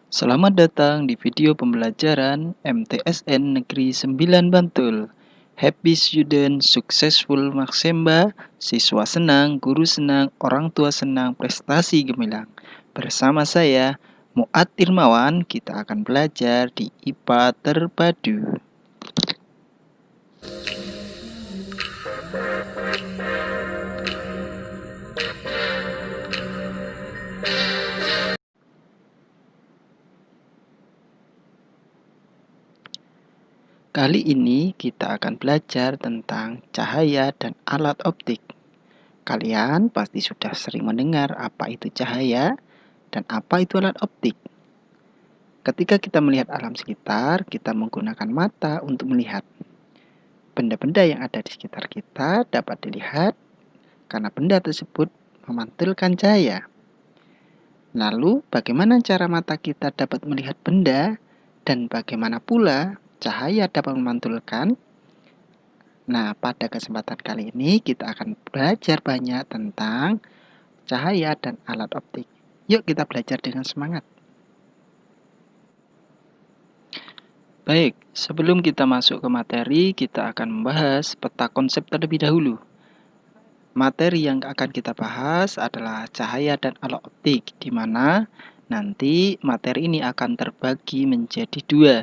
Selamat datang di video pembelajaran MTSN Negeri 9 Bantul. Happy student, successful Maxemba, siswa senang, guru senang, orang tua senang, prestasi gemilang. Bersama saya, Muat Irmawan, kita akan belajar di IPA Terpadu. Kali ini kita akan belajar tentang cahaya dan alat optik. Kalian pasti sudah sering mendengar apa itu cahaya dan apa itu alat optik. Ketika kita melihat alam sekitar, kita menggunakan mata untuk melihat. Benda-benda yang ada di sekitar kita dapat dilihat karena benda tersebut memantulkan cahaya. Lalu, bagaimana cara mata kita dapat melihat benda dan bagaimana pula cahaya dapat memantulkan? Nah, pada kesempatan kali ini kita akan belajar banyak tentang cahaya dan alat optik. Yuk kita belajar dengan semangat. Baik, sebelum kita masuk ke materi, kita akan membahas peta konsep terlebih dahulu. Materi yang akan kita bahas adalah cahaya dan alat optik, di mana nanti materi ini akan terbagi menjadi dua.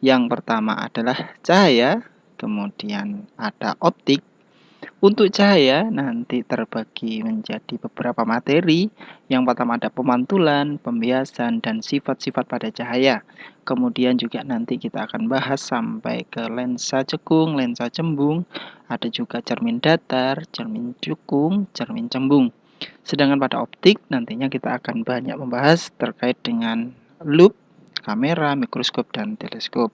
Yang pertama adalah cahaya, kemudian ada optik. Untuk cahaya nanti terbagi menjadi beberapa materi. Yang pertama ada pemantulan, pembiasan, dan sifat-sifat pada cahaya. Kemudian juga nanti kita akan bahas sampai ke lensa cekung, lensa cembung. Ada juga cermin datar, cermin cekung, cermin cembung. Sedangkan pada optik nantinya kita akan banyak membahas terkait dengan loop, kamera, mikroskop, dan teleskop.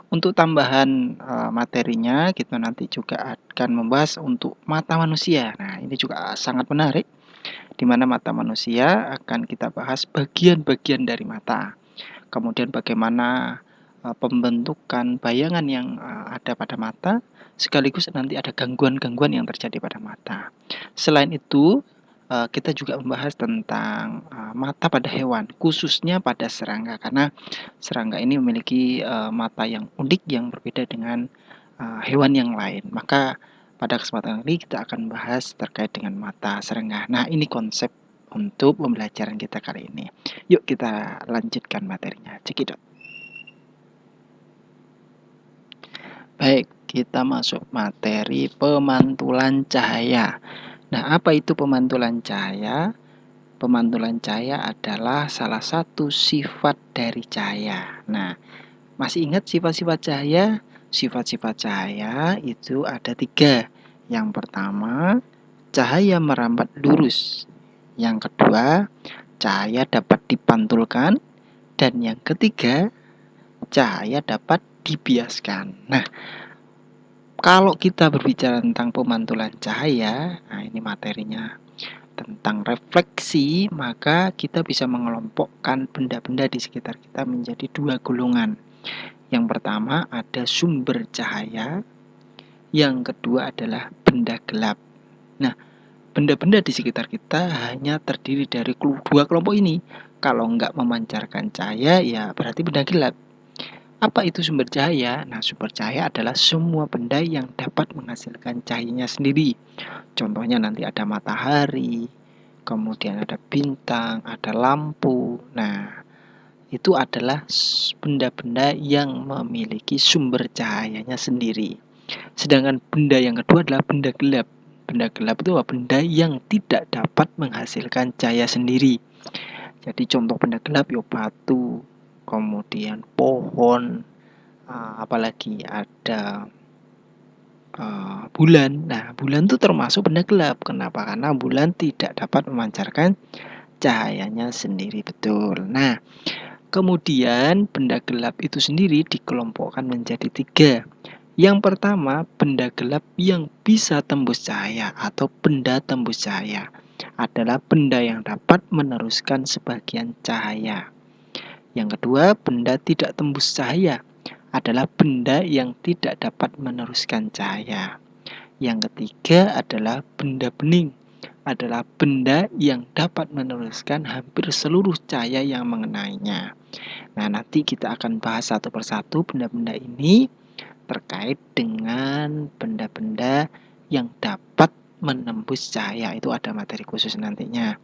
Untuk tambahan materinya, kita nanti juga akan membahas untuk mata manusia. Nah, ini juga sangat menarik, di mana mata manusia akan kita bahas bagian-bagian dari mata. Kemudian bagaimana pembentukan bayangan yang ada pada mata, sekaligus nanti ada gangguan-gangguan yang terjadi pada mata. Selain itu, kita juga membahas tentang mata pada hewan, khususnya pada serangga, karena serangga ini memiliki mata yang unik yang berbeda dengan hewan yang lain. Maka pada kesempatan ini kita akan bahas terkait dengan mata serangga. Nah, ini konsep untuk pembelajaran kita kali ini. Yuk kita lanjutkan materinya. Cekidot. Baik, kita masuk materi pemantulan cahaya. Nah, apa itu pemantulan cahaya? Pemantulan cahaya adalah salah satu sifat dari cahaya. Nah, masih ingat sifat-sifat cahaya? Sifat-sifat cahaya itu ada 3. Yang pertama, cahaya merambat lurus. Yang kedua, cahaya dapat dipantulkan. Dan yang ketiga, cahaya dapat dibiaskan. Nah, kalau kita berbicara tentang pemantulan cahaya, nah ini materinya tentang refleksi, maka kita bisa mengelompokkan benda-benda di sekitar kita menjadi 2 golongan. Yang pertama ada sumber cahaya, yang kedua adalah benda gelap. Nah, benda-benda di sekitar kita hanya terdiri dari 2 kelompok ini. Kalau nggak memancarkan cahaya, ya berarti benda gelap. Apa itu sumber cahaya? Nah, sumber cahaya adalah semua benda yang dapat menghasilkan cahayanya sendiri. Contohnya nanti ada matahari, kemudian ada bintang, ada lampu. Nah, itu adalah benda-benda yang memiliki sumber cahayanya sendiri. Sedangkan benda yang kedua adalah benda gelap. Benda gelap itu benda yang tidak dapat menghasilkan cahaya sendiri. Jadi contoh benda gelap ya batu, kemudian pohon, apalagi ada bulan. Nah, bulan itu termasuk benda gelap. Kenapa? Karena bulan tidak dapat memancarkan cahayanya sendiri, betul. Nah, kemudian benda gelap itu sendiri dikelompokkan menjadi 3. Yang pertama, benda gelap yang bisa tembus cahaya atau benda tembus cahaya adalah benda yang dapat meneruskan sebagian cahaya. Yang kedua, benda tidak tembus cahaya adalah benda yang tidak dapat meneruskan cahaya. Yang ketiga adalah benda bening adalah benda yang dapat meneruskan hampir seluruh cahaya yang mengenainya. Nah, nanti kita akan bahas satu persatu benda-benda ini terkait dengan benda-benda yang dapat menembus cahaya. Itu ada materi khusus nantinya.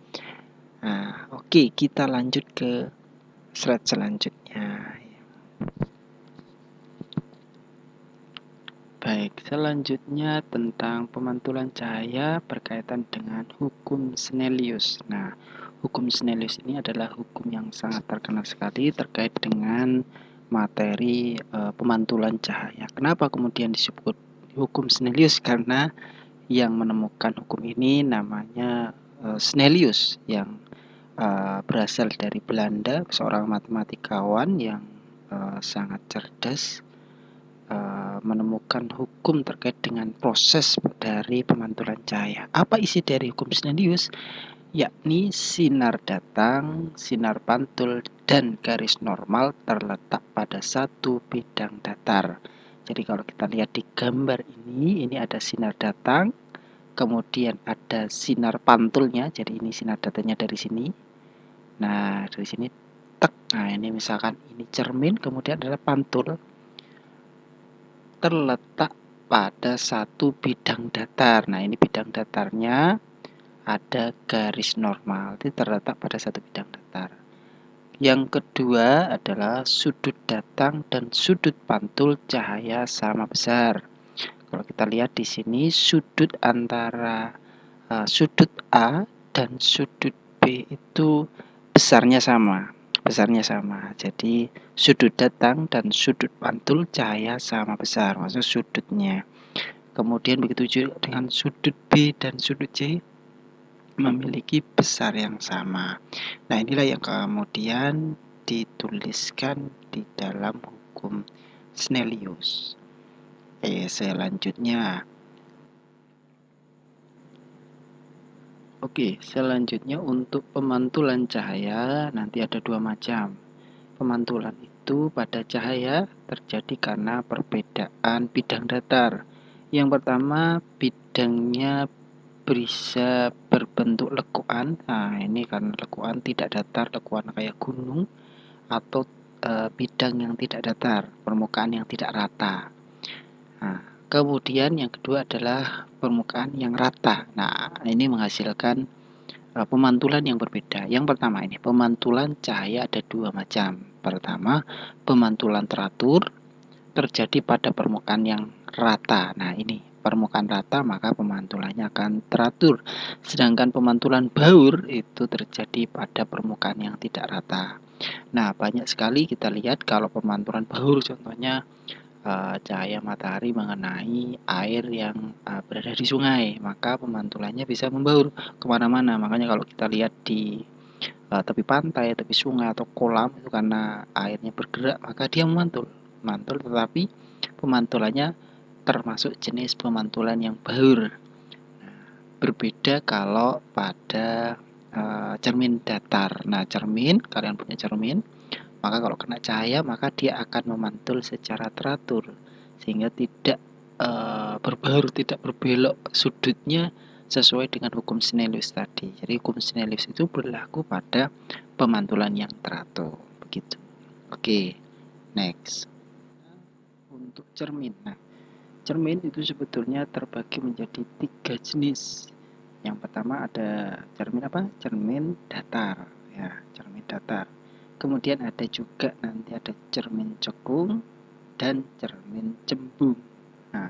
Nah, oke, kita lanjut ke slide selanjutnya. Baik, selanjutnya tentang pemantulan cahaya berkaitan dengan hukum Snellius. Nah, hukum Snellius ini adalah hukum yang sangat terkenal sekali terkait dengan materi pemantulan cahaya. Kenapa kemudian disebut hukum Snellius? Karena yang menemukan hukum ini namanya Snellius, yang berasal dari Belanda, seorang matematikawan yang sangat cerdas, menemukan hukum terkait dengan proses dari pemantulan cahaya. Apa isi dari hukum Snellius? Yakni sinar datang, sinar pantul, dan garis normal terletak pada satu bidang datar. Jadi kalau kita lihat di gambar ini ada sinar datang, kemudian ada sinar pantulnya. Jadi ini sinar datangnya dari sini. Nah, dari sini tek. Nah, ini misalkan ini cermin, kemudian adalah pantul terletak pada satu bidang datar. Nah, ini bidang datarnya ada garis normal, itu terletak pada satu bidang datar. Yang kedua adalah sudut datang dan sudut pantul cahaya sama besar. Kalau kita lihat di sini sudut antara sudut A dan sudut B itu besarnya sama. Jadi sudut datang dan sudut pantul cahaya sama besar, maksudnya sudutnya. Kemudian begitu juga dengan sudut B dan sudut C memiliki besar yang sama. Nah, inilah yang kemudian dituliskan di dalam hukum Snellius. Selanjutnya. Selanjutnya untuk pemantulan cahaya nanti ada dua macam. Pemantulan itu pada cahaya terjadi karena perbedaan bidang datar. Yang pertama, bidangnya bisa berbentuk lekuan. Nah, ini kan lekuan tidak datar, lekuan kayak gunung, atau bidang yang tidak datar, permukaan yang tidak rata. Nah, kemudian yang kedua adalah permukaan yang rata. Nah, ini menghasilkan pemantulan yang berbeda. Yang pertama ini, pemantulan cahaya ada dua macam. Pertama, pemantulan teratur terjadi pada permukaan yang rata. Nah, ini permukaan rata maka pemantulannya akan teratur. Sedangkan pemantulan baur itu terjadi pada permukaan yang tidak rata. Nah, banyak sekali kita lihat kalau pemantulan baur, contohnya cahaya matahari mengenai air yang berada di sungai, maka pemantulannya bisa membaur kemana-mana. Makanya kalau kita lihat di tepi pantai, tepi sungai atau kolam, itu karena airnya bergerak maka dia memantul, tetapi pemantulannya termasuk jenis pemantulan yang baur. Berbeda kalau pada cermin datar. Nah, cermin, kalian punya cermin, maka kalau kena cahaya maka dia akan memantul secara teratur sehingga tidak berbaur, tidak berbelok sudutnya sesuai dengan hukum Snellius tadi. Jadi hukum Snellius itu berlaku pada pemantulan yang teratur begitu. Oke, next. Untuk cermin. Nah, cermin itu sebetulnya terbagi menjadi 3 jenis. Yang pertama ada cermin apa? Cermin datar, ya, cermin datar. Kemudian ada juga nanti ada cermin cekung dan cermin cembung. Nah,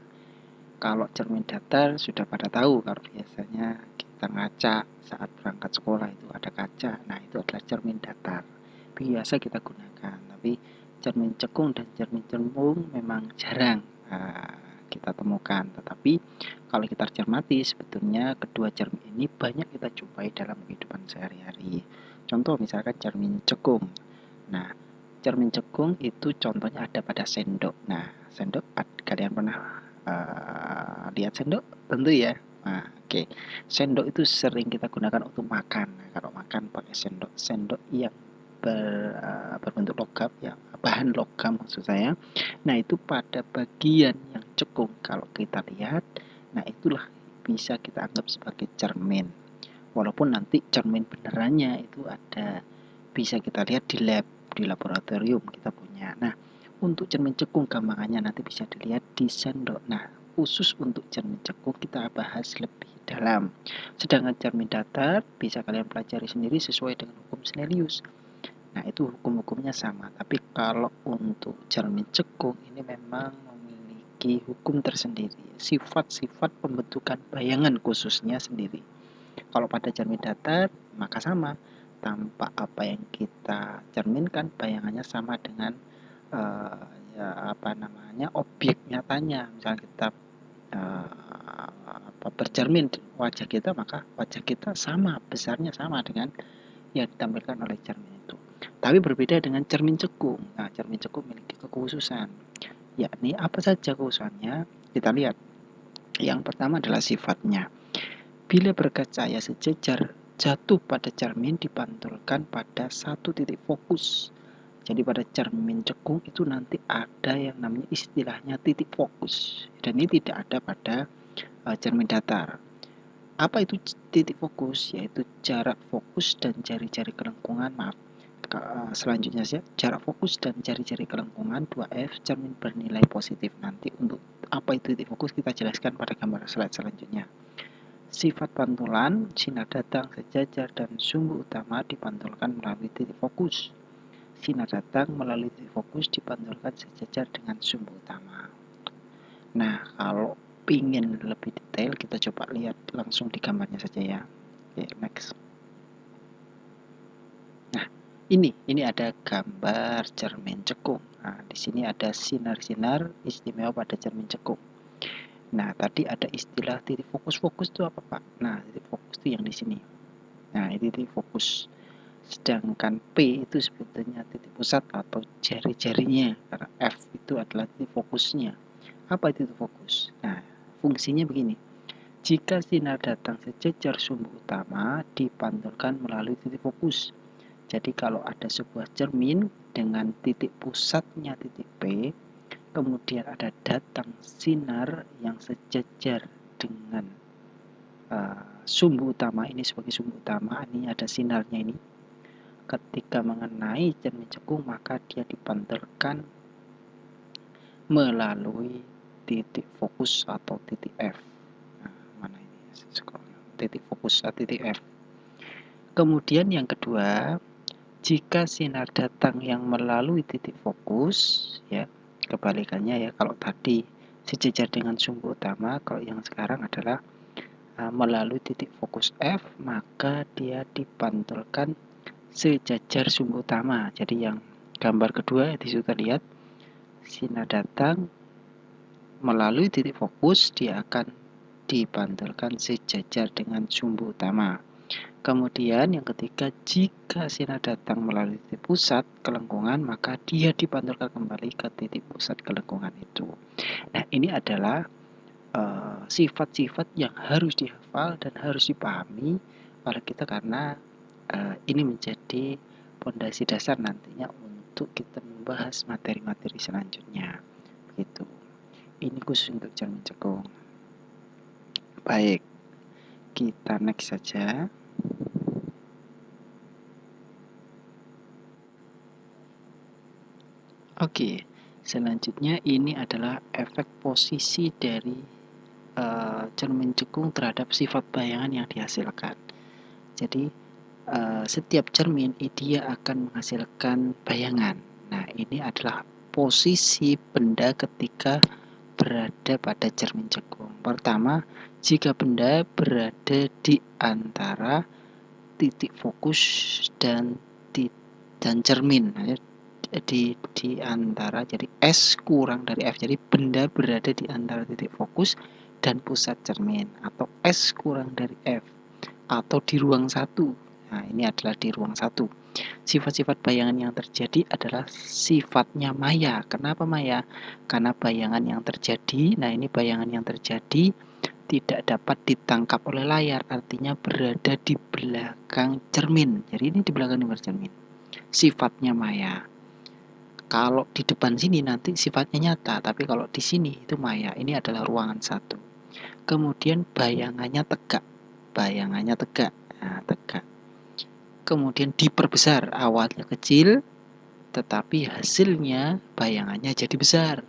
kalau cermin datar sudah pada tahu, kalau biasanya kita ngaca saat berangkat sekolah itu ada kaca. Nah, itu adalah cermin datar. Biasa kita gunakan, tapi cermin cekung dan cermin cembung memang jarang kita temukan. Tetapi kalau kita cermati, sebetulnya kedua cermin ini banyak kita jumpai dalam kehidupan sehari-hari. Contoh misalkan cermin cekung. Nah, cermin cekung itu contohnya ada pada sendok. Nah, sendok kalian pernah lihat sendok? Tentu ya. Nah, oke. Sendok itu sering kita gunakan untuk makan. Nah, kalau makan pakai sendok, sendok yang berbentuk logam, ya, bahan logam maksud saya. Nah, itu pada bagian yang cekung kalau kita lihat, nah itulah bisa kita anggap sebagai cermin. Walaupun nanti cermin benerannya itu ada, bisa kita lihat di lab, di laboratorium kita punya. Nah, untuk cermin cekung gampangannya nanti bisa dilihat di sendok. Nah, khusus untuk cermin cekung kita bahas lebih dalam. Sedangkan cermin datar bisa kalian pelajari sendiri sesuai dengan hukum Snellius. Nah, itu hukum-hukumnya sama. Tapi kalau untuk cermin cekung ini memang memiliki hukum tersendiri, sifat-sifat pembentukan bayangan khususnya sendiri. Kalau pada cermin datar, maka sama. Tanpa apa yang kita cerminkan, bayangannya sama dengan objek nyatanya. Misalnya kita bercermin wajah kita, maka wajah kita sama, besarnya sama dengan yang ditampilkan oleh cermin itu. Tapi berbeda dengan cermin cekung. Nah, cermin cekung memiliki kekhususan. Yakni apa saja kekhususannya? Kita lihat. Yang pertama adalah sifatnya. Bila berkaca sejajar jatuh pada cermin dipantulkan pada satu titik fokus. Jadi pada cermin cekung itu nanti ada yang namanya istilahnya titik fokus. Dan ini tidak ada pada cermin datar. Apa itu titik fokus? Yaitu jarak fokus dan jari-jari kelengkungan. Selanjutnya jarak fokus dan jari-jari kelengkungan 2F cermin bernilai positif. Nanti untuk apa itu titik fokus kita jelaskan pada gambar slide selanjutnya. Sifat pantulan, sinar datang sejajar dan sumbu utama dipantulkan melalui titik fokus. Sinar datang melalui titik fokus dipantulkan sejajar dengan sumbu utama. Nah, kalau ingin lebih detail kita coba lihat langsung di gambarnya saja ya. Oke, next. Nah, ini ada gambar cermin cekung. Nah, di sini ada sinar-sinar istimewa pada cermin cekung. Nah, tadi ada istilah titik fokus. Fokus itu apa, Pak? Nah, titik fokus itu yang di sini. Nah, ini titik fokus. Sedangkan P itu sebetulnya titik pusat atau jari-jarinya, karena F itu adalah titik fokusnya. Apa itu titik fokus? Nah, fungsinya begini. Jika sinar datang sejajar sumbu utama, dipantulkan melalui titik fokus. Jadi kalau ada sebuah cermin dengan titik pusatnya titik P, kemudian ada datang sinar yang sejajar dengan sumbu utama, ini sebagai sumbu utama, ini ada sinarnya ini. Ketika mengenai cermin cekung maka dia dipantulkan melalui titik fokus atau titik F. Nah, mana ini? Titik fokus atau titik F. Kemudian yang kedua, jika sinar datang yang melalui titik fokus, ya kebalikannya ya, kalau tadi sejajar dengan sumbu utama, kalau yang sekarang adalah melalui titik fokus F, maka dia dipantulkan sejajar sumbu utama. Jadi yang gambar kedua di situ lihat, sinar datang melalui titik fokus, dia akan dipantulkan sejajar dengan sumbu utama. Kemudian yang ketiga, jika sinar datang melalui titik pusat kelengkungan, maka dia dipantulkan kembali ke titik pusat kelengkungan itu. Nah, ini adalah sifat-sifat yang harus dihafal dan harus dipahami oleh kita, karena ini menjadi pondasi dasar nantinya untuk kita membahas materi-materi selanjutnya. Begitu. Ini khusus untuk cermin cekung. Baik, kita next saja. Oke, selanjutnya ini adalah efek posisi dari cermin cekung terhadap sifat bayangan yang dihasilkan. Jadi setiap cermin dia akan menghasilkan bayangan. Nah, ini adalah posisi benda ketika berada pada cermin cekung. Pertama, jika benda berada di antara titik fokus dan cermin, di antara, jadi S kurang dari F, jadi benda berada di antara titik fokus dan pusat cermin, atau S kurang dari F, atau di ruang satu. Nah, ini adalah di ruang satu. Sifat-sifat bayangan yang terjadi adalah sifatnya maya. Kenapa maya? Karena bayangan yang terjadi, nah ini bayangan yang terjadi tidak dapat ditangkap oleh layar, artinya berada di belakang cermin. Jadi ini di belakang cermin. Sifatnya maya. Kalau di depan sini nanti sifatnya nyata, tapi kalau di sini itu maya. Ini adalah ruangan satu. Kemudian bayangannya tegak. Nah, tegak. Kemudian diperbesar, awalnya kecil, tetapi hasilnya bayangannya jadi besar.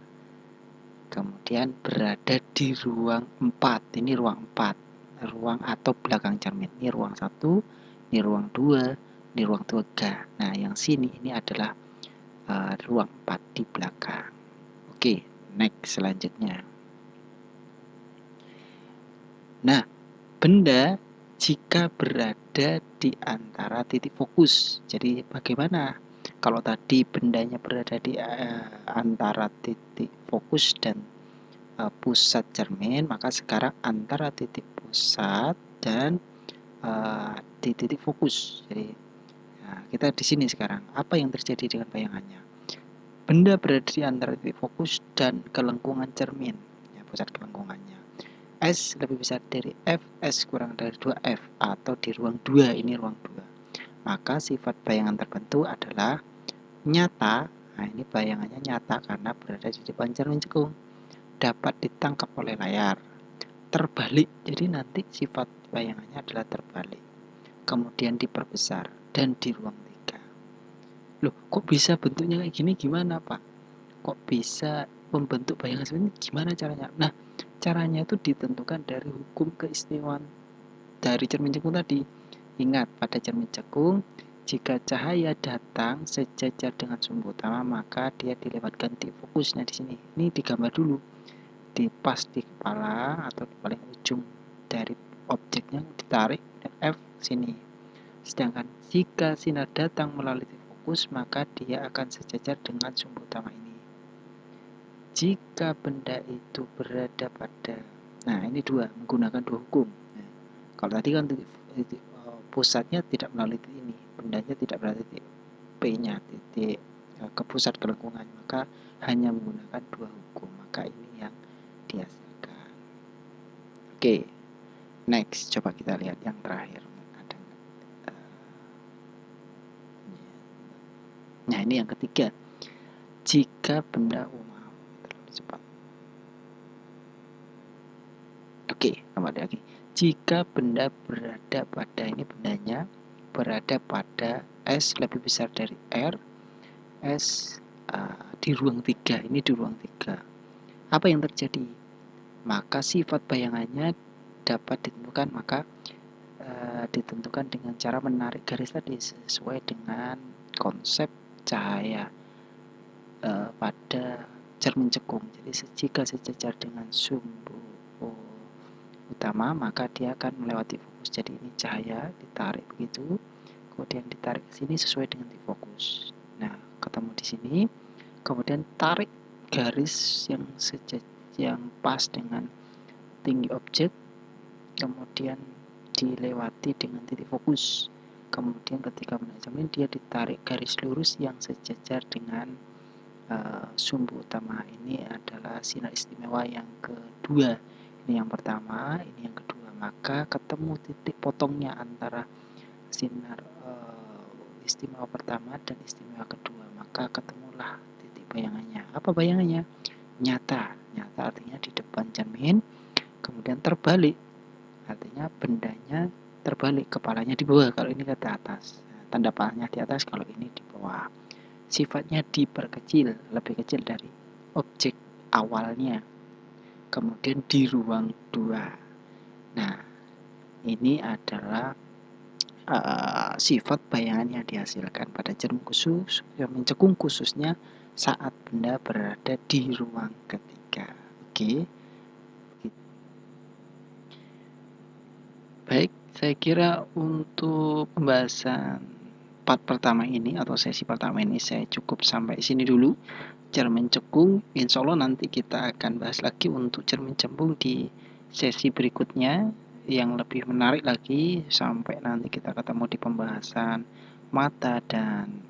Kemudian berada di ruang 4. Ini ruang 4. Ruang atau belakang cermin. Ini ruang 1, ini ruang 2, ini ruang 3. Nah, yang sini ini adalah ruang 4 di belakang. Oke, next selanjutnya. Nah, benda jika berada di antara titik fokus. Jadi bagaimana? Kalau tadi bendanya berada di antara titik fokus dan pusat cermin, maka sekarang antara titik pusat dan di titik fokus. Jadi kita di sini sekarang. Apa yang terjadi dengan bayangannya? Benda berada di antara titik fokus dan kelengkungan cermin, ya, pusat kelengkungannya. S lebih besar dari F, S kurang dari 2F, atau di ruang 2, ini ruang 2. Maka sifat bayangan terbentuk adalah nyata. Nah, ini bayangannya nyata karena berada di depan cermin cekung, dapat ditangkap oleh layar. Terbalik, jadi nanti sifat bayangannya adalah terbalik. Kemudian diperbesar dan di ruang 3. Loh, kok bisa bentuknya kayak gini? Gimana, Pak? Kok bisa membentuk bayangan seperti ini? Gimana caranya? Nah, caranya itu ditentukan dari hukum keistimewaan dari cermin cekung tadi. Ingat, pada cermin cekung, jika cahaya datang sejajar dengan sumbu utama, maka dia dilewatkan titik fokusnya di sini. Ini digambar dulu. Di pas di kepala atau di paling ujung dari objeknya ditarik F sini. Sedangkan jika sinar datang melalui titik fokus, maka dia akan sejajar dengan sumbu utama ini. Jika benda itu berada pada, nah ini menggunakan dua hukum. Nah, kalau tadi kan titik pusatnya tidak melalui titik ini, bendanya tidak berada di titik P-nya, titik ke pusat kelengkungan, maka hanya menggunakan dua hukum. Maka ini yang dihasilkan. Oke, next, coba kita lihat yang terakhir. Nah, ini yang ketiga. Jika benda terlalu cepat. Oke, kembali lagi. Jika benda berada pada, ini bendanya berada pada S lebih besar dari R, S di ruang 3, ini di ruang 3. Apa yang terjadi? Maka sifat bayangannya dapat ditentukan, maka ditentukan dengan cara menarik garis tadi sesuai dengan konsep cahaya pada cermin cekung. Jadi jika sejajar dengan sumbu utama, maka dia akan melewati fokus. Jadi ini cahaya ditarik begitu, kemudian ditarik ke sini sesuai dengan titik fokus. Nah, ketemu di sini, kemudian tarik garis yang pas dengan tinggi objek, kemudian dilewati dengan titik fokus. Kemudian ketika menaik cermin, dia ditarik garis lurus yang sejajar dengan sumbu utama. Ini adalah sinar istimewa yang kedua. Ini yang pertama, ini yang kedua. Maka ketemu titik potongnya antara sinar istimewa pertama dan istimewa kedua. Maka ketemulah titik bayangannya. Apa bayangannya? Nyata. Nyata artinya di depan cermin, kemudian terbalik. Artinya bendanya terbalik, kepalanya di bawah, kalau ini ke atas. Tanda panahnya di atas, kalau ini di bawah. Sifatnya diperkecil, lebih kecil dari objek awalnya. Kemudian di ruang 2. Nah, ini adalah sifat bayangan yang dihasilkan pada cermin cekung khususnya saat benda berada di ruang ketiga. Oke. Baik, saya kira untuk pembahasan part pertama ini atau sesi pertama ini saya cukup sampai sini dulu. Cermin cekung, insya Allah nanti kita akan bahas lagi untuk cermin cekung di sesi berikutnya yang lebih menarik lagi, sampai nanti kita ketemu di pembahasan mata dan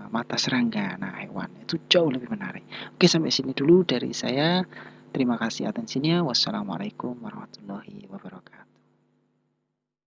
mata serangga, nah hewan itu jauh lebih menarik. Oke, sampai sini dulu dari saya. Terima kasih atensinya. Wassalamualaikum warahmatullahi wabarakatuh.